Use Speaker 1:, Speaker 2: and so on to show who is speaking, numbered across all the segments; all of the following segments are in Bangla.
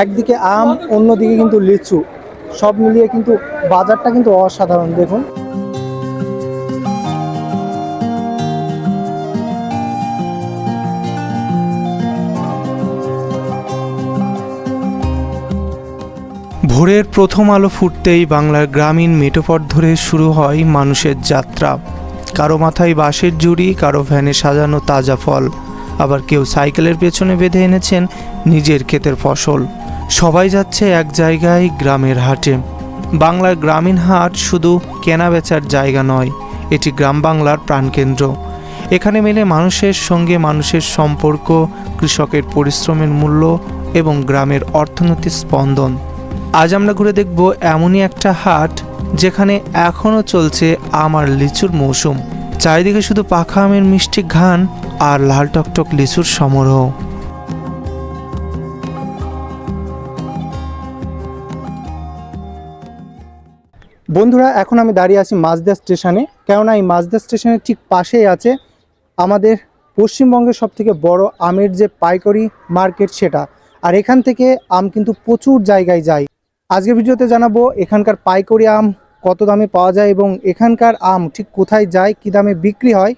Speaker 1: একদিকে আম, অন্যদিকে কিন্তু লিচু, সব মিলিয়ে কিন্তু বাজারটা কিন্তু অসাধারণ। দেখুন ভোরের প্রথম আলো ফুটতেই বাংলার গ্রামীণ মেঠোপথ ধরে শুরু হয় মানুষের যাত্রা। কারো মাথায় বাঁশের ঝুড়ি, কারো ভ্যানে সাজানো তাজা ফল, আবার কেউ সাইকেলের পেছনে বেঁধে এনেছেন নিজের ক্ষেতের ফসল। সবাই যাচ্ছে এক জায়গায়, গ্রামের হাটে। বাংলার গ্রামীণ হাট শুধু কেনা বেচার জায়গা নয়, এটি গ্রাম বাংলার প্রাণকেন্দ্র। এখানে মেলে মানুষের সঙ্গে মানুষের সম্পর্ক, কৃষকের পরিশ্রমের মূল্য এবং গ্রামের অর্থনৈতিক স্পন্দন। আজ আমরা ঘুরে দেখব এমনই একটা হাট যেখানে এখনও চলছে আম আর লিচুর মৌসুম। চারিদিকে শুধু পাকা আমের মিষ্টি ঘ্রাণ আর লাল টকটক লিচুর সমারোহ। বন্ধুরা, এখন আমি দাঁড়িয়ে আছি মাঝদা স্টেশনে, কেননা এই মাঝদা স্টেশনের ঠিক পাশেই আছে আমাদের পশ্চিমবঙ্গের সবথেকে বড় আমের যে পাইকারি মার্কেট সেটা। আর এখান থেকে আম কিন্তু প্রচুর জায়গায় যায়। আজকের ভিডিওতে জানাবো এখানকার পাইকারি আম কত দামে পাওয়া যায় এবং এখানকার আম ঠিক কোথায় যায়, কী দামে বিক্রি হয়,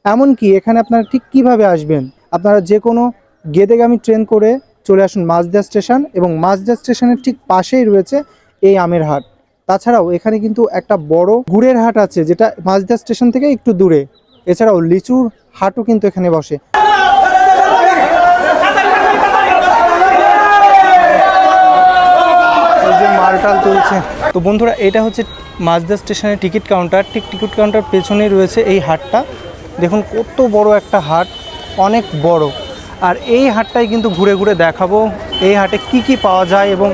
Speaker 1: এমনকি এখানে আপনারা ঠিক কিভাবে আসবেন। আপনারা যে কোনো গেদেগামী ট্রেন করে চলে আসুন মাঝদা স্টেশন, এবং মাঝদা স্টেশনের ঠিক পাশেই রয়েছে এই আমের হাট। তাছাড়াও এখানে কিন্তু একটা বড় গুড়ের হাট আছে, যেটা মাঝদা স্টেশন থেকে একটু দূরে। এছাড়াও লিচুর হাটও কিন্তু এখানে বসে। মালটাল তুলছে। তো বন্ধুরা, এটা হচ্ছে মাঝদা স্টেশনের টিকিট কাউন্টার। ঠিক টিকিট কাউন্টার পেছনেই রয়েছে এই হাটটা। দেখুন কত বড় একটা হাট, অনেক বড়। আর এই হাটটাই কিন্তু ঘুরে ঘুরে দেখাবো এই হাটে কি কি পাওয়া যায় এবং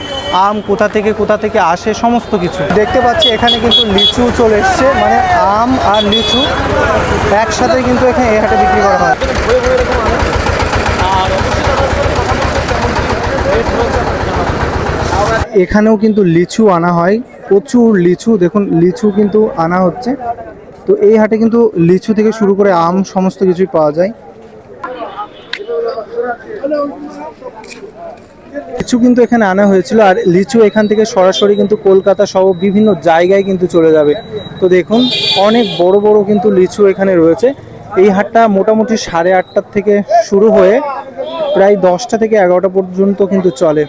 Speaker 1: আম কোথা থেকে আসে, সমস্ত কিছু দেখতে পাচ্ছি। এখানে কিন্তু লিচু চলে এসছে, মানে আম আর লিচু একসাথে কিন্তু এখানে এই হাটে বিক্রি করা হয়। এখানেও কিন্তু লিচু আনা হয়, প্রচুর লিচু। দেখুন লিচু কিন্তু আনা হচ্ছে। তো এই হাটে কিন্তু লিচু থেকে শুরু করে আম সমস্ত কিছুই পাওয়া যায়। লিচু কিন্তু এখানে আনা হয়েছিল, আর লিচু এখান থেকে সরাসরি কিন্তু কলকাতা সহ বিভিন্ন জায়গায় কিন্তু চলে যাবে। তো দেখুন অনেক বড় বড় কিন্তু লিচু এখানে রয়েছে। এই হাটটা মোটামুটি 8:30 থেকে শুরু হয়ে প্রায় 10টা থেকে 11টা পর্যন্ত কিন্তু চলে।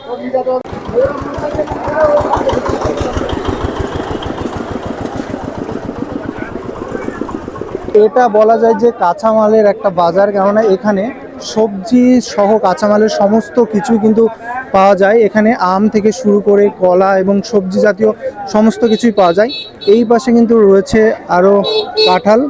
Speaker 1: এটা বলা যায় যে কাঁচামালের একটা বাজার, কেননা এখানে সবজি সহ কাঁচামালের সমস্ত কিছু কিন্তু পাওয়া যায়। এখানে আম থেকে শুরু করে কলা এবং সবজি জাতীয় সমস্ত কিছুই পাওয়া যায়। এই পাশে কিন্তু রয়েছে আরও কাঁঠাল,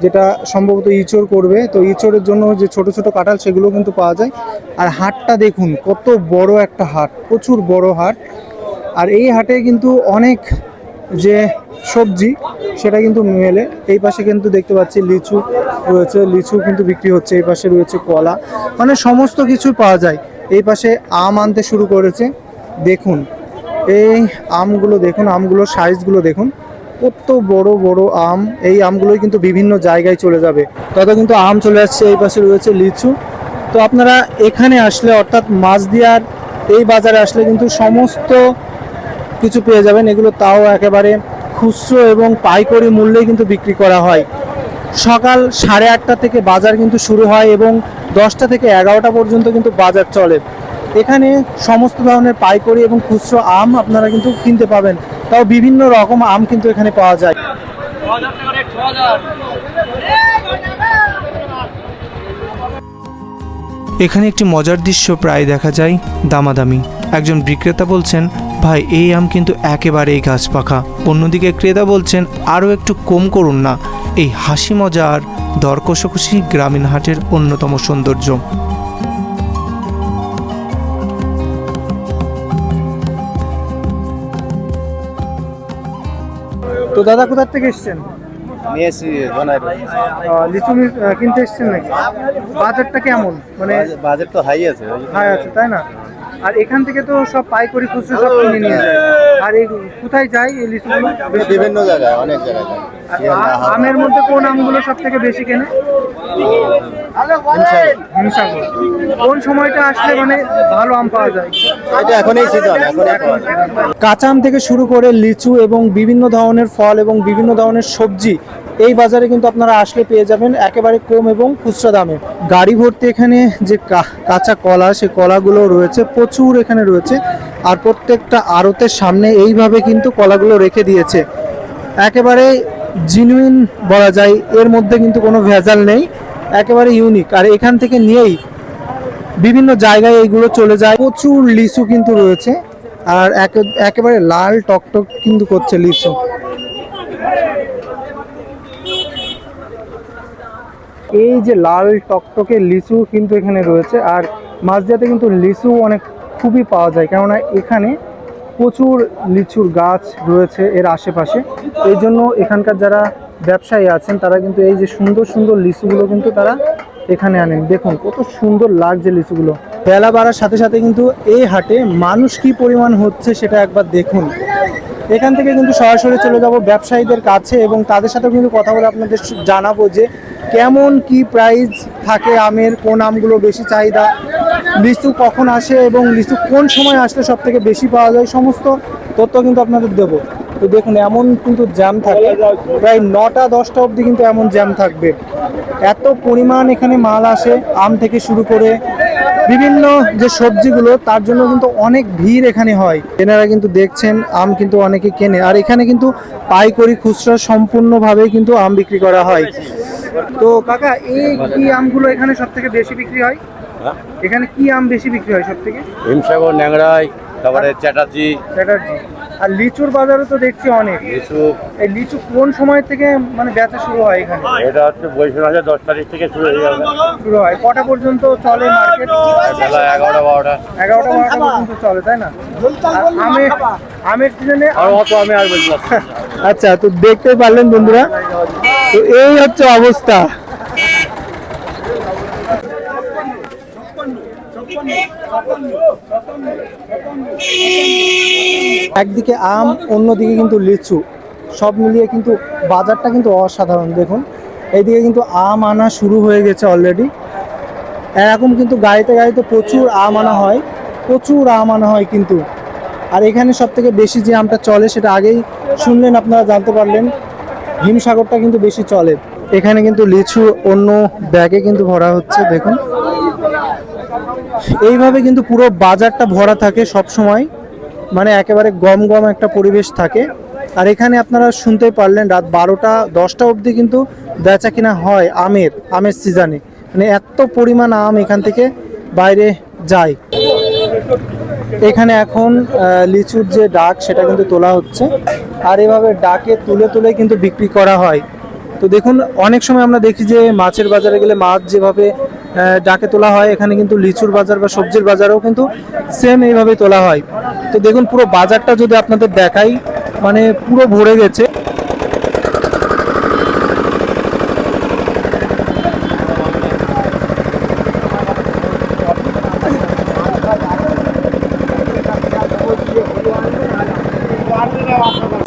Speaker 1: যেটা সম্ভবত ইঁচড় করবে। তো ইঁচড়ের জন্য যে ছোট ছোট কাঁঠাল, সেগুলো কিন্তু পাওয়া যায়। আর হাটটা দেখুন কত বড় একটা হাট, প্রচুর বড় হাট। আর এই হাটে কিন্তু অনেক যে সবজি সেটা কিন্তু মেলে। এই পাশে কিন্তু দেখতে পাচ্ছি লিচু রয়েছে, লিচু কিন্তু বিক্রি হচ্ছে। এই পাশে রয়েছে কলা, মানে সমস্ত কিছু পাওয়া যায়। এই পাশে আম আনতে শুরু করেছে। দেখুন এই আমগুলো দেখুন, আমগুলোর সাইজগুলো দেখুন, কত বড় বড় আম। এই আমগুলোই কিন্তু বিভিন্ন জায়গায় চলে যাবে, তত কিন্তু আম চলে আসছে। এই পাশে রয়েছে লিচু। তো আপনারা এখানে আসলে, অর্থাৎ মাঝদিয়ার এই বাজারে আসলে কিন্তু সমস্ত কিছু পেয়ে যাবেন। এগুলো তাও একেবারে খুচরো এবং পাইকারি মূল্যে কিন্তু বিক্রি করা হয়। সকাল 8:30 থেকে বাজার কিন্তু শুরু হয় এবং 10টা থেকে 11টা পর্যন্ত কিন্তু বাজার চলে। এখানে সমস্ত ধরনের পাইকারি এবং খুচরো আম আপনারা কিন্তু কিনতে পাবেন। তাও বিভিন্ন রকম আম কিন্তু এখানে পাওয়া যায়। এখানে একটি মজার দৃশ্য প্রায় দেখা যায়, দামাদামি। একজন বিক্রেতা বলছেন, ভাই এই আম কিন্তু একেবারেই গাছ পাকা। অন্যদিকে ক্রেতা বলছেন, আরও একটু কম করুন না। এই হাসি মজা আর দর কষাকষি গ্রামীণ হাটের অন্যতম সৌন্দর্য। তো দাদা কোথা থেকে এসছেন? লিচু কিনতে এসছেন নাকি? বাজারটা কেমন? মানে
Speaker 2: বাজার তো হাই আছে,
Speaker 1: তাই না? আর এখান থেকে তো সব পাইকারি খুচরো সব কিনে নিয়ে যায়। আর এই কোথায় যায় এই লিচুগুলো?
Speaker 2: বিভিন্ন জায়গায়, অনেক জায়গায়।
Speaker 1: আমের মধ্যে কোন আমগুলো সব থেকে বেশি কেনে? হিমসাগর। কোন সময়টা আসলে মানে ভালো আম পাওয়া যায়?
Speaker 2: এটা এখনই সিজন,
Speaker 1: কাঁচা আম থেকে শুরু করে লিচু এবং বিভিন্ন ধরনের ফল এবং বিভিন্ন ধরনের সবজি এই বাজারে কিন্তু আপনারা আসলে পেয়ে যাবেন একেবারে কম এবং খুচরা দামে। গাড়ি ভর্তি এখানে যে কাঁচা কলা, সেই কলাগুলো রয়েছে প্রচুর এখানে রয়েছে। আর প্রত্যেকটা আড়তের সামনে এইভাবে কিন্তু কলাগুলো রেখে দিয়েছে, একেবারে জিনুইন বলা যায়, এর মধ্যে কিন্তু কোনো ভেজাল নেই, একেবারে ইউনিক। আর এখান থেকে নিয়েই বিভিন্ন জায়গায় এইগুলো চলে যায়। প্রচুর লিচু কিন্তু রয়েছে, আর একেবারে লাল টকটক কিন্তু করছে লিচু। এই যে লাল টকটকে লিচু কিন্তু এখানে রয়েছে। আর মাঝদিয়াতে কিন্তু লিচু অনেক খুবই পাওয়া যায়, কেননা এখানে প্রচুর লিচুর গাছ রয়েছে এর আশেপাশে। এই জন্য এখানকার যারা ব্যবসায়ী আছেন তারা কিন্তু এই যে সুন্দর সুন্দর লিচুগুলো কিন্তু তারা এখানে আনেন। দেখুন কত সুন্দর লাগছে লিচুগুলো। বেলা বাড়ার সাথে সাথে কিন্তু এই হাটে মানুষ কি পরিমাণ হচ্ছে সেটা একবার দেখুন। এখান থেকে কিন্তু সরাসরি চলে যাব ব্যবসায়ীদের কাছে এবং তাদের সাথে কিন্তু কথা বলে আপনাদের জানাবো যে কেমন কি প্রাইস থাকে আমের, কোন আমগুলো বেশি চাহিদা, লিচু কখন আসে এবং লিচু কোন সময় আসলে সব থেকে বেশি পাওয়া যায়, সমস্ত তথ্য কিন্তু আপনাদের দেবো। তো দেখুন এমন কিন্তু জ্যাম থাকে, প্রায় 9টা-10টা অবধি কিন্তু এমন জ্যাম থাকবে। এত পরিমাণ এখানে মাল আসে আম থেকে শুরু করে বিভিন্ন যে সবজিগুলো, তার জন্য কিন্তু অনেক ভিড় এখানে হয়। এনারা কিন্তু দেখছেন আম কিন্তু অনেকে কেনে। আর এখানে কিন্তু পাইকারি খুচরা সম্পূর্ণভাবে কিন্তু আম বিক্রি করা হয়। তো কাকা, এই কি আমগুলো এখানে সব থেকে বেশি বিক্রি হয়? এখানে কি আম বেশি বিক্রি হয় সব থেকে?
Speaker 2: হিমসাগর, ন্যাংরাই, তারপরে চ্যাটার্জি।
Speaker 1: আর লিচুর বাজারও তো দেখছি অনেক
Speaker 2: লিচু।
Speaker 1: এই লিচু কোন সময় থেকে মানে বেচা শুরু হয় এখানে?
Speaker 2: এটা হচ্ছে বৈশাখ মাসের 10 তারিখ থেকে শুরু হয়ে যাবে।
Speaker 1: শুরু হয় কটা পর্যন্ত চলে মার্কেট?
Speaker 2: বেলা 11টা-12টা।
Speaker 1: 11টা-12টা পর্যন্ত চলে, তাই না? আমের সিজনে
Speaker 2: আর অত আমি আর বলতে পারছি না।
Speaker 1: আচ্ছা, তো দেখতে পারলেন বন্ধুরা, তো এই হচ্ছে অবস্থা। একদিকে আম, অন্যদিকে কিন্তু লিচু, সব মিলিয়ে কিন্তু বাজারটা কিন্তু অসাধারণ। দেখুন এইদিকে কিন্তু আম আনা শুরু হয়ে গেছে অলরেডি। এরকম কিন্তু গাড়িতে গাড়িতে প্রচুর আম আনা হয়, প্রচুর আম আনা হয় কিন্তু। আর এখানে সব থেকে বেশি যে আমটা চলে সেটা আগেই শুনলেন, আপনারা জানতে পারলেন, হিমসাগরটা কিন্তু বেশি চলে। এখানে কিন্তু লিচু অন্য ব্যাগে কিন্তু ভরা হচ্ছে। দেখুন এইভাবে কিন্তু পুরো বাজারটা ভরা থাকে সব সময়, মানে একেবারে গম গম একটা পরিবেশ থাকে। আর এখানে আপনারা শুনতেই পারলেন রাত 12টা-10টা অবধি কিন্তু বেচা কিনা হয় আমের সিজনে। মানে এত পরিমাণ আম এখান থেকে বাইরে যায়। এখানে এখন লিচুর যে ডাক সেটা কিন্তু তোলা হচ্ছে, আর এভাবে ডাকে তুলে তুলে কিন্তু বিক্রি করা হয়। তো দেখুন অনেক সময় আমরা দেখি যে মাছের বাজারে গেলে মাছ যেভাবে ডাকে তোলা হয়, এখানে কিন্তু লিচুর বাজার বা সবজির বাজারেও কিন্তু সেম এইভাবে তোলা হয়। তো দেখুন পুরো বাজারটা যদি আপনাদের দেখাই, মানে পুরো ভরে গেছে।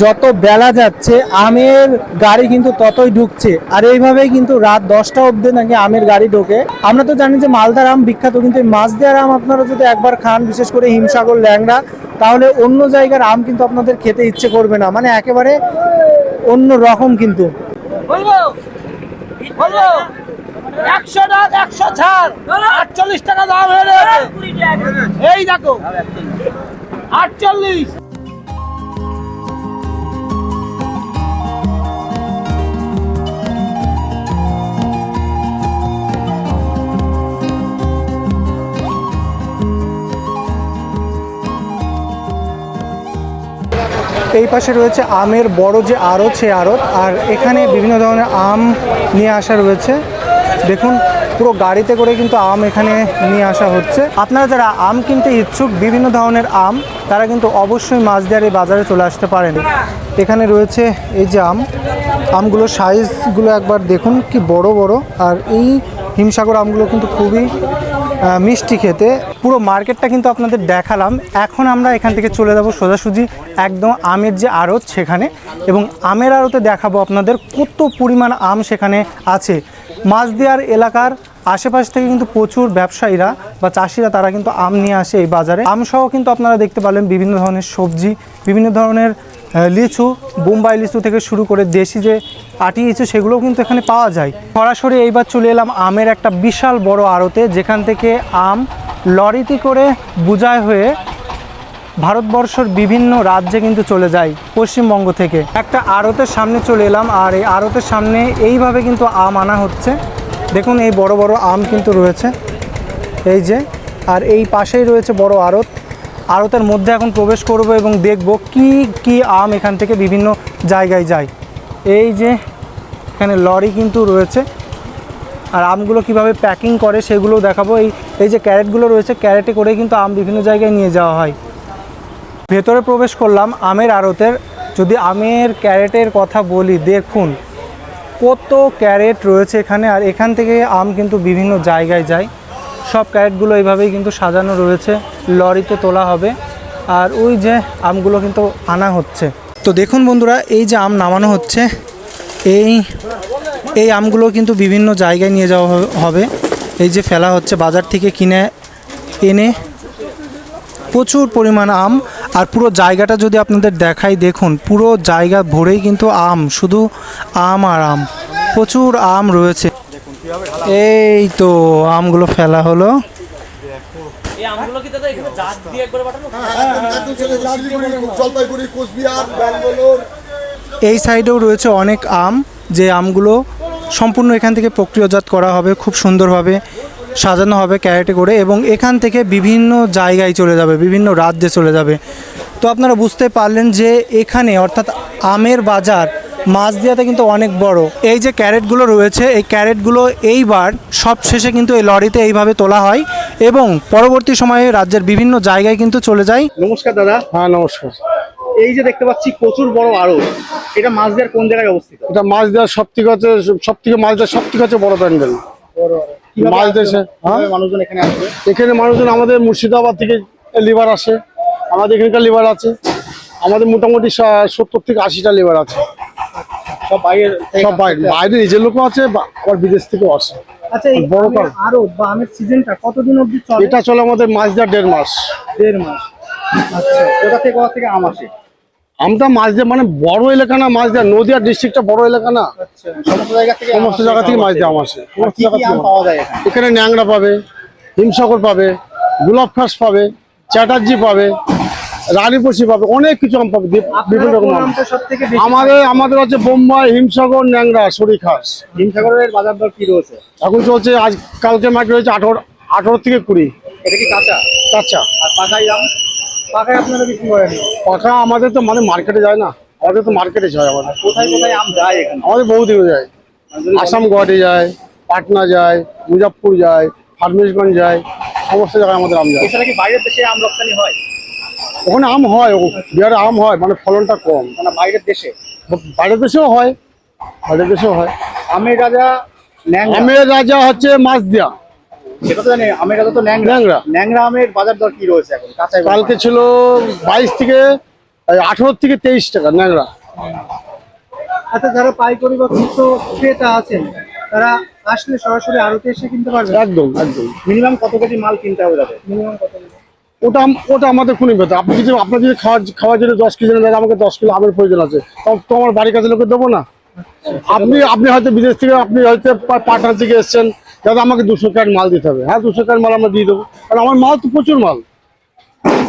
Speaker 1: যত বেলা যাচ্ছে আমের গাড়ি কিন্তু ততই ঢুকছে। আর এইভাবেই কিন্তু রাত 10টা অবধি নাকি আমের গাড়ি ঢোকে। আমরা তো জানি যে মালদার আম বিখ্যাত, কিন্তু এই মাছদিয়ার আম আপনারা যদি একবার খান, বিশেষ করে হিমসাগর, ল্যাংড়া, তাহলে অন্য জায়গার আম কিন্তু আপনাদের খেতে ইচ্ছে করবে না, মানে একেবারে অন্য রকম কিন্তু।
Speaker 3: 100 টাকা 100 ছাড়, 48 টাকা দাম হয়ে গেছে। এই দেখো 48।
Speaker 1: এই পাশে রয়েছে আমের বড় যে আড়ত, সেই আড়ত। আর এখানে বিভিন্ন ধরনের আম নিয়ে আসা রয়েছে। দেখুন পুরো গাড়িতে করে কিন্তু আম এখানে নিয়ে আসা হচ্ছে। আপনারা যারা আম কিনতে ইচ্ছুক বিভিন্ন ধরনের আম, তারা কিন্তু অবশ্যই মাছদিয়ার এই বাজারে চলে আসতে পারেন। এখানে রয়েছে এই যে আমগুলো, সাইজগুলো একবার দেখুন কি বড় বড়। আর এই হিমসাগর আমগুলো কিন্তু খুবই মিষ্টি খেতে। পুরো মার্কেটটা কিন্তু আপনাদের দেখালাম। এখন আমরা এখান থেকে চলে যাব সোজাসুজি একদম আমের যে আড়ত সেখানে, এবং আমের আড়তে দেখাবো আপনাদের কত পরিমাণ আম সেখানে আছে। মাছদিয়ার এলাকার আশেপাশ থেকে কিন্তু প্রচুর ব্যবসায়ীরা বা চাষিরা তারা কিন্তু আম নিয়ে আসে এই বাজারে। আম সহ কিন্তু আপনারা দেখতে পারলেন বিভিন্ন ধরনের সবজি, বিভিন্ন ধরনের লিচু, বোম্বাই লিচু থেকে শুরু করে দেশি যে আটি লিচু সেগুলোও কিন্তু এখানে পাওয়া যায়। সরাসরি এইবার চলে এলাম আমের একটা বিশাল বড় আড়তে, যেখান থেকে আম লরিতে করে বোঝাই হয়ে ভারতবর্ষের বিভিন্ন রাজ্যে কিন্তু চলে যায় পশ্চিমবঙ্গ থেকে। একটা আড়তের সামনে চলে এলাম, আর এই আড়তের সামনে এইভাবে কিন্তু আম আনা হচ্ছে। দেখুন এই বড় বড় আম কিন্তু রয়েছে এই যে, আর এই পাশেই রয়েছে বড় আড়ত। আড়তের মধ্যে এখন প্রবেশ করব এবং দেখব কি কি আম এখান থেকে বিভিন্ন জায়গায় যায়। এই যে এখানে লরি কিন্তু রয়েছে, আর আমগুলো কিভাবে প্যাকিং করে সেগুলো দেখাবো। এই যে ক্যারেটগুলো রয়েছে, ক্যারেটে করে কিন্তু আম বিভিন্ন জায়গায় নিয়ে যাওয়া হয়। ভেতরে প্রবেশ করলাম আমের আড়তের। যদি আমের ক্যারেটের কথা বলি, দেখুন কত ক্যারেট রয়েছে এখানে, আর এখান থেকে আম কিন্তু বিভিন্ন জায়গায় যায়। সব ক্যারেটগুলো এইভাবেই কিন্তু সাজানো রয়েছে, লরিতে তোলা হবে, আর ওই যে আমগুলো কিন্তু আনা হচ্ছে। তো দেখুন বন্ধুরা, এই যে আম নামানো হচ্ছে, এই আমগুলো কিন্তু বিভিন্ন জায়গায় নিয়ে যাওয়া হবে। এই যে ফেলা হচ্ছে বাজার থেকে কিনে এনে, প্রচুর পরিমাণ আম। আর পুরো জায়গাটা যদি আপনাদের দেখাই, দেখুন পুরো জায়গা ভরেই কিন্তু আম, শুধু আম আর আম, প্রচুর আম রয়েছে। এই তো আমগুলো ফেলা হলো। এই সাইডেও রয়েছে অনেক আম, যে আমগুলো সম্পূর্ণ এখান থেকে প্রক্রিয়াজাত করা হবে, খুব সুন্দরভাবে সাজানো হবে ক্যারেটে করে, এবং এখান থেকে বিভিন্ন জায়গায় চলে যাবে, বিভিন্ন রাজ্যে চলে যাবে। তো আপনারা বুঝতে পারলেন যে এখানে অর্থাৎ আমের বাজার মাঝদিয়াতে কিন্তু অনেক বড়। এই যে ক্যারেটগুলো রয়েছে, এই ক্যারেটগুলো এইবার সব শেষে কিন্তু এই লরিতে এইভাবে তোলা হয় এবং পরবর্তী সময়ে রাজ্যের বিভিন্ন জায়গায় কিন্তু চলে যায়।
Speaker 4: নমস্কার দাদা।
Speaker 5: হ্যাঁ নমস্কার।
Speaker 4: এই যে দেখতে পাচ্ছি প্রচুর বড় আড়ত, এটা মাছদিয়ার কোন জায়গায় অবস্থিত?
Speaker 5: এটা মাছ দেওয়ার সবথেকে মাছ দেওয়ার সবথেকে হচ্ছে বড় প্যান্ডেল মাছ দেশে। হ্যাঁ,
Speaker 4: মানুষজন এখানে আসবে?
Speaker 5: এখানে মানুষজন আমাদের মুর্শিদাবাদ থেকে লিভার আসে, আমাদের এখানকার লিভার আছে, আমাদের মোটামুটি 70 থেকে 80টা লিভার আছে।
Speaker 4: সব বাইরের?
Speaker 5: সব বাইরে নিজের লোকও আছে, আবার বিদেশ থেকেও আসে।
Speaker 1: আচ্ছা, এই
Speaker 5: বড়
Speaker 1: আমের আড়ত বা আমের সিজনটা কতদিন অবধি চলে?
Speaker 5: এটা চলে আমাদের মাছ দেওয়ার 1.5 মাস।
Speaker 1: 1.5 মাস।
Speaker 4: আচ্ছা, কোথা থেকে আম আসে?
Speaker 5: আমটা মাছ দেওয়া মানে বড় এলাকা না, মাছ দেওয়া নদীয়া ডিস্ট্রিক্টটা বড় এলাকা না,
Speaker 4: আচ্ছা, সমস্ত জায়গা থেকে
Speaker 5: সমস্ত জায়গা থেকে মাছ দেওয়া আসে। সমস্ত
Speaker 4: কি
Speaker 5: জায়গা
Speaker 4: কি আম
Speaker 5: থেকে
Speaker 4: পাওয়া যায় এখানে?
Speaker 5: এখানে ন্যাংরা পাবে, হিমসাগর পাবে, গোলাপ খাস পাবে, চ্যাটার্জি পাবে, রানীপসি পাবে, অনেক কিছু আম পাবে, বিভিন্ন রকম আম।
Speaker 1: সবথেকে
Speaker 5: আমাদের হচ্ছে বোম্বাই, হিমসাগর, ন্যাংরা, সরি খাস।
Speaker 4: হিমসাগরের বাজার দর কি রয়েছে?
Speaker 5: এখন চলছে, আজ কালকে মার্কেট হয়েছে 18 থেকে 20।
Speaker 4: এটা কি কাঁচা?
Speaker 5: কাঁচা।
Speaker 4: আর পাকাই আম?
Speaker 1: পাকায় আপনারা বিক্রি করেন?
Speaker 5: পাকা আমাদের তো মানে মার্কেটে যায় না, আমাদের তো মার্কেটে যায়। আমাদের
Speaker 4: কোথায় কোথায় আম যায় এখানে?
Speaker 5: আমাদের বহুদিকে যায়,
Speaker 4: যদি
Speaker 5: আসাম গুয়াহাটি যায়, পাটনা যায়, মুজাফরপুর যায়, ফার্মেশগঞ্জ যায়, সমস্ত জায়গায় আমাদের আম যায়।
Speaker 4: এছাড়া কি বাইরের দেশে আম রপ্তানি হয়?
Speaker 5: ওখানে আম হয়, বিহারে আম হয়, মানে ফলনটা কম।
Speaker 4: মানে বাইরের দেশে?
Speaker 5: বাইরের দেশেও হয়, বাইরের দেশেও হয়।
Speaker 4: আমের রাজা ন্যাংরা।
Speaker 5: আমের রাজা হচ্ছে মাছ দেওয়া,
Speaker 4: সেটা তো জানি। আমের রাজা তো ন্যাংরা।
Speaker 5: ন্যাংরা।
Speaker 4: ন্যাংরা আমের বাজার দর কি রয়েছে এখন কাঁচা?
Speaker 5: কালকে ছিল 22 থেকে 18 থেকে 23 টাকা ন্যাংরা।
Speaker 1: আচ্ছা, যারা পাইকারি বা খুচরো ক্রেতা আছেন তারা আসলে সরাসরি আড়তে এসে কিনতে পারবে?
Speaker 5: একদম একদম।
Speaker 4: মিনিমাম কত কেজি মাল কিনতে হবে তাদের?
Speaker 1: মিনিমাম কত?
Speaker 5: ওটা আমাদের কোনো ব্যাপার। আপনার যদি খাওয়ার জন্য 10 কেজি নেন, আমাকে 10 কিলো আমের প্রয়োজন আছে, তো আমার বাড়ির কাছে লোকে দেবো না। আপনি হয়তো বিদেশ থেকে, আপনি হয়তো পাটনা থেকে এসছেন, দাদা আমাকে 200 ক্যারেট মাল দিতে হবে। হ্যাঁ, 200 ক্যারেট মাল আমরা দিয়ে দেবো, কারণ আমার মাল তো প্রচুর মাল।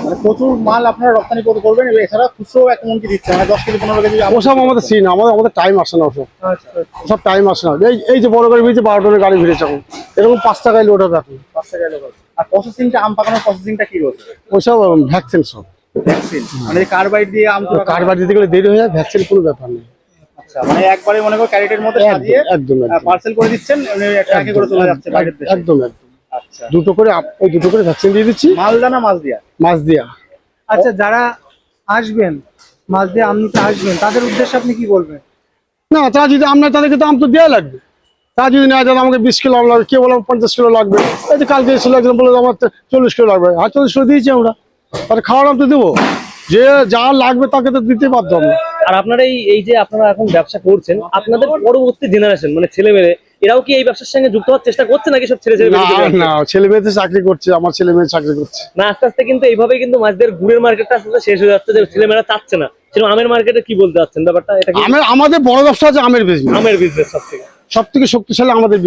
Speaker 4: মানে প্রচুর মাল আপনারা রপ্তানি করবেন, এছাড়া খুচরো এমন কি দিচ্ছে? মানে 10 কেজি 15 কেজি?
Speaker 5: ওসব আমাদের সিন, আমাদের টাইম আসে না, ওসব সব টাইম আসে না। এই যে বড় গাড়ি ভিড়ছে, 12 টনের গাড়ি ভিড়েছে এখন, এরকম 5 টাকায় লোড হবে এখন।
Speaker 4: 5 টাকা লোক। আর প্রসেসিংটা, আম পাকানোর প্রসেসিংটা কি রয়েছে?
Speaker 5: ওইসব ভ্যাকসিন সব।
Speaker 4: ভ্যাকসিন মানে কার্বাইড দিয়ে আম তো
Speaker 5: কার্ড দিতে গেলে দেরি হয়ে যায়, ভ্যাকসিন কোনো ব্যাপার নেই।
Speaker 4: আচ্ছা, মানে একবারে মনে করো ক্যারেটের মধ্যে সাজিয়ে
Speaker 5: একদম
Speaker 4: পার্সেল করে দিচ্ছেন, ট্রাকে করে চলে যাচ্ছে বাইরের দেশে?
Speaker 5: একদম।
Speaker 4: আচ্ছা,
Speaker 5: দুটো করে ভ্যাকসিন দিয়ে দিচ্ছি।
Speaker 4: মালদা না মাছ দিয়া?
Speaker 5: মাছ দিয়া।
Speaker 1: আচ্ছা, যারা আসবেন মাছ দিয়ে আম নিতে আসবেন, তাদের উদ্দেশ্যে আপনি কি বলবেন?
Speaker 5: না, তা যদি আমরা, তাদেরকে তো আম তো দেওয়া লাগবে। তা যদি না দেয়, আমাকে 20 কিলো আম লাগবে, কে বললাম 50 কিলো লাগবে। এই যে কালকে এসেছিল একজন, বলে আমার 40 কিলো লাগবে। আর 40 কিলো দিয়েছি আমরা, তাহলে খাওয়ার আম তো দেবো। যে যা লাগবে তাকে তো দিতে বাধ্য আমরা।
Speaker 6: আর আপনারা এই যে আপনারা এখন ব্যবসা করছেন, আপনাদের পরবর্তী জেনারেশন মানে ছেলে মেয়ে এরাও কি এই ব্যবসার সঙ্গে যুক্ত হওয়ার চেষ্টা করছে নাকি সব ছেলে ছেলে
Speaker 5: না না ছেলে মেয়েতে চাকরি করছে, আমার ছেলে মেয়ে চাকরি করছে।
Speaker 6: না আস্তে আস্তে কিন্তু এইভাবেই কিন্তু মাছদের গুড়ের মার্কেটটা আস্তে আস্তে শেষ হয়ে যাচ্ছে, যে ছেলেমেয়েরা চাচ্ছে না। সেরকম আমের মার্কেটে কি বলতে চাচ্ছেন ব্যাপারটা? এটা কি
Speaker 5: আমাদের বড় ব্যবসা আছে আমের বিজনেস,
Speaker 6: আমের বিজনেস
Speaker 5: সব থেকে শক্তিশালী আমাদের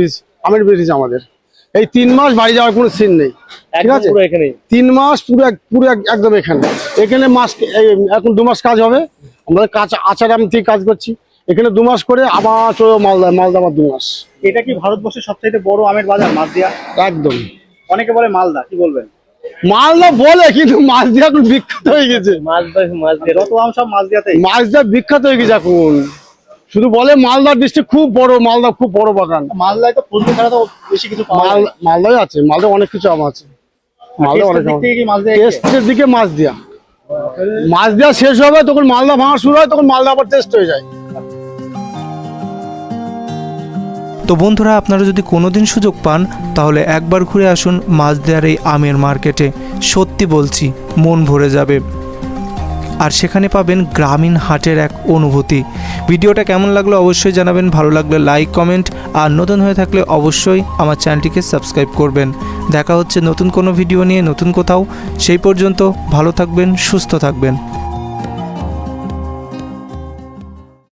Speaker 5: আমের বিজনেস আমাদের। এই 3 মাস বাড়ি যাওয়ার কোনো সিন নেই, ঠিক আছে?
Speaker 6: পুরো এখানেই
Speaker 5: 3 মাস পুরো একদম এখানে মাস এখন 2 মাস কাজ হবে। আমরা কাঁচা আচার আম থেকে কাজ করছি, এখানে 2 মাস করে আবার চলে মালদা আবার 2 মাস।
Speaker 4: এটা কি ভারতবর্ষের সবচেয়ে বড় আমের বাজার মাছদিয়া?
Speaker 5: একদম।
Speaker 4: অনেকে বলে মালদা, কি বলবেন?
Speaker 5: মালদা বলে, কিন্তু মাছদিয়া এখন বিখ্যাত হয়ে গেছে।
Speaker 6: মাছ দিয়ে
Speaker 4: যত আম সব মাছদিয়াতেই।
Speaker 5: মাছদিয়া বিখ্যাত হয়ে গেছে এখন, শুধু বলে মালদা ডিস্ট্রিক্ট খুব বড়, মালদা খুব বড় বাগান।
Speaker 4: মালদায় তো ফজলি ছাড়া তো বেশি কিছু পাওয়া যায় না।
Speaker 5: মালদায় আছে, মালদা অনেক কিছু আম আছে। মালদা অনেক
Speaker 4: টেস্টের দিক থেকে কি মাছদিয়া?
Speaker 5: টেস্টের দিকে মাছ দেওয়া শেষ হবে তখন মালদা ভাঙা শুরু হয়, তখন মালদা আবার টেস্ট হয়ে যায়।
Speaker 1: তো বন্ধুরা, আপনারা যদি কোনোদিন সুযোগ পান তাহলে একবার ঘুরে আসুন মাছদিয়ার এই আমের মার্কেটে। সত্যি বলছি, মন ভরে যাবে। আর সেখানে পাবেন গ্রামীণ হাটের এক অনুভূতি। ভিডিওটা কেমন লাগলো অবশ্যই জানাবেন, ভালো লাগলে লাইক কমেন্ট, আর নতুন হয়ে থাকলে অবশ্যই আমার চ্যানেলটিকে সাবস্ক্রাইব করবেন। দেখা হচ্ছে নতুন কোনো ভিডিও নিয়ে নতুন কোথাও। সেই পর্যন্ত ভালো থাকবেন, সুস্থ থাকবেন।